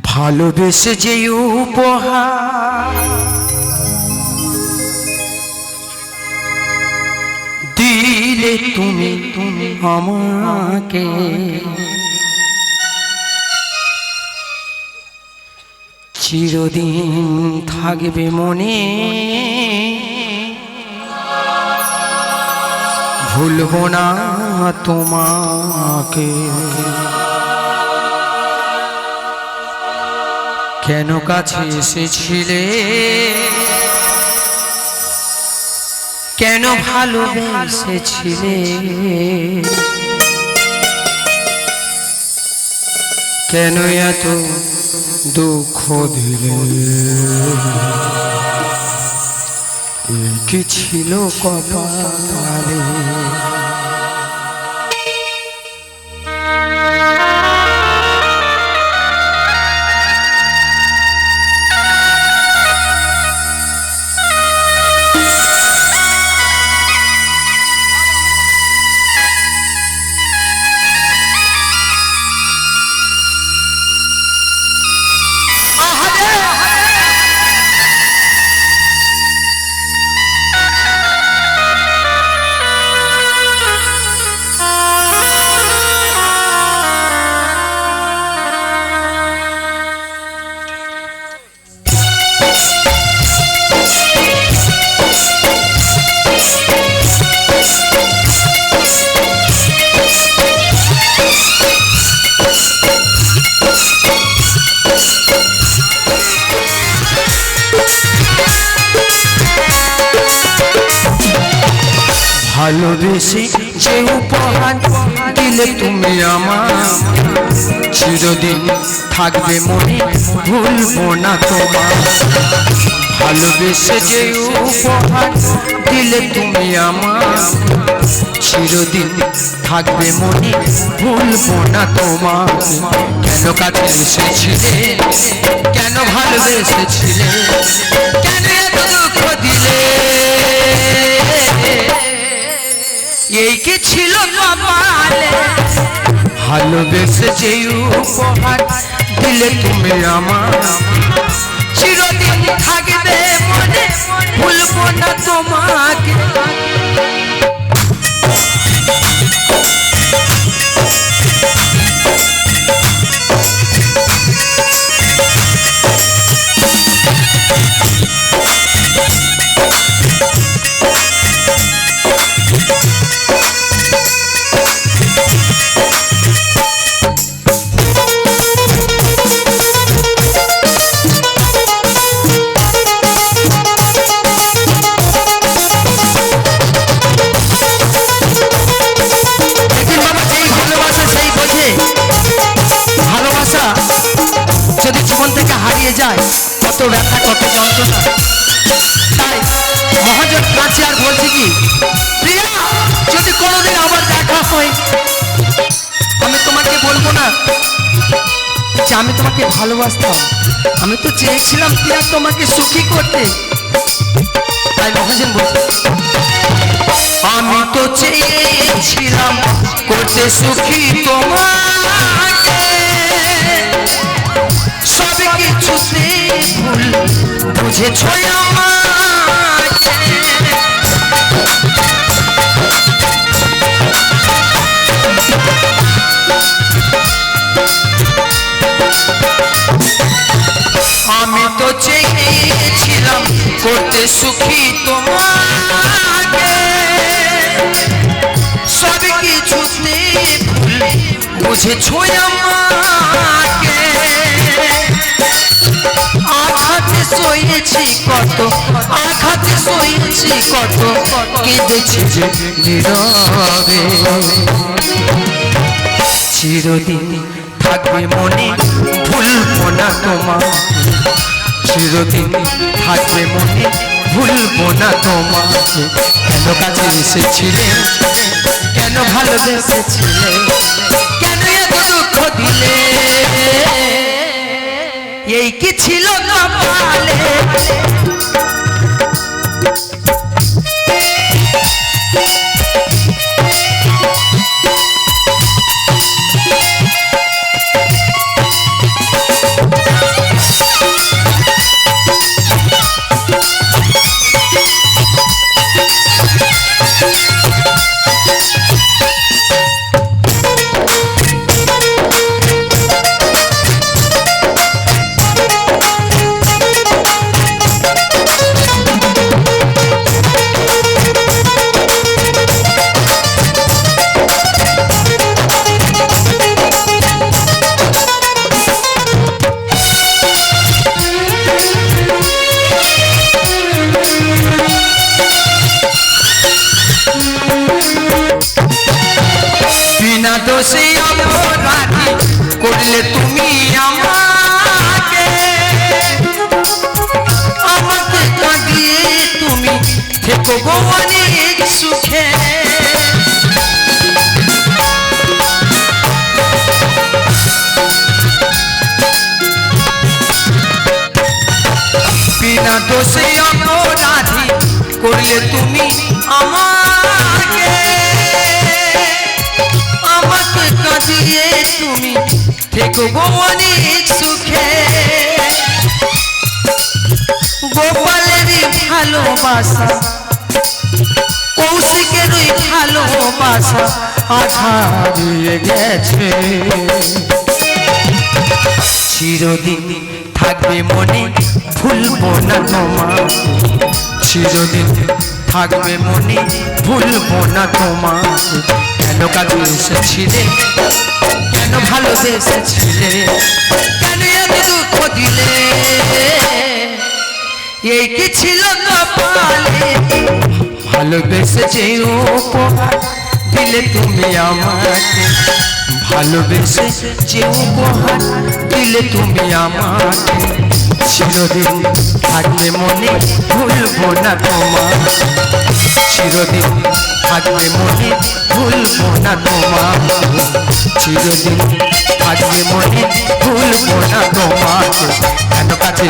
ভালোবেসে যে উপহার দিলে তুমি আমাকে, চিরদিন থাকবে মনে, ভুলবো না তোমাকে। কেন কাছে এসেছিলে, কেন ভালোবেসেছিলে, কেন এত দুঃখ দিলে, কি ছিল কপালে। ভালোবেসে যে উপহার দিলে তুমি আমার, চিরদিন থাকবে মনে, ভুলবো না তোমার। ভালোবেসে যে উপহার দিলে তুমি আমার, চিরদিন থাকবে মনে, ভুলবো না তোমার। কেন কাছে এসেছিলে, কেন ভালোবেসেছিলে, কেন এত দুঃখ দিলে, এই কি ছিল কপালে। ভালোবেসে যে উপহার দিলে তুমি আমার, চিরদিন থাকবে মনে, ভুলবো না তোমাকে। যদি জীবন থেকে হারিয়ে যায় কত ব্যথা, কত যন্ত্রণা। তাই মহাজন কাছে আর বলছি কি, প্রিয়া যদি কোনোদিন আবার দেখা হয়, আমি তোমাকে বলবো না যে আমি তোমাকে ভালোবাসতাম, আমি তো চেয়েছিলাম প্রিয়া তোমাকে সুখী করতে। তাই মহাজন বলছি, আমি তো চেয়েছিলাম করতে সুখী তোমাকে, সব কিছুতে ভুল বুঝেছ আমাকে। আমি তো চেয়েছিলাম করতে সুখী তোমাকে, সব কিছুতে ভুল বুঝেছ আমাকে। আঘাতে সয়েছি কত, আঘাতে সয়েছি কত, কেঁদেছি যে নীরবে, চিরদিন থাকবে মনে, ভুলবো না তোমার। চিরদিন থাকবে মনে, ভুলবো না তোমাকে। কেন কাছে এসেছিলে, কেন ভালোবেসেছিলে, কেন এত দুঃখ দিলে, এই কি ছিল কপালে। দোষে অপরাধী করলে তুমি আমাকে, আমাকে কাঁদিয়ে তুমি থেকো গো অনেক সুখে। বিনা দোষে অপরাধী করলে তুমি আমাকে, আমাকে কাঁদিয়ে তুমি থেকো গো অনেক সুখে। গোপালেরই ভালোবাসা কৌশিকেরই ভালোবাসা আধারিয়ে গেছে, চিরদিন থাকবে মনে ভুলবো না তোমার, চিরদিন থাকবে মনে ভুলবো না তোমার। কেন কাছে এসেছিলে, কেন ভালোবেসেছিলে, কেন এত দুঃখ দিলে, এই কি ছিল কপালে, ভালোবেসে যে উপহার দিলে তুমি আমাকে, ভালোবেসে যে উপহার দিলে তুমি আমাকে। চিরদিন থাকবে মনে ভুলবো না তোমার, চিরদিন থাকবে মনে ভুলবো না তোমার, চিরদিন থাকবে মনে ভুলবো না তোমার। কেন কাছে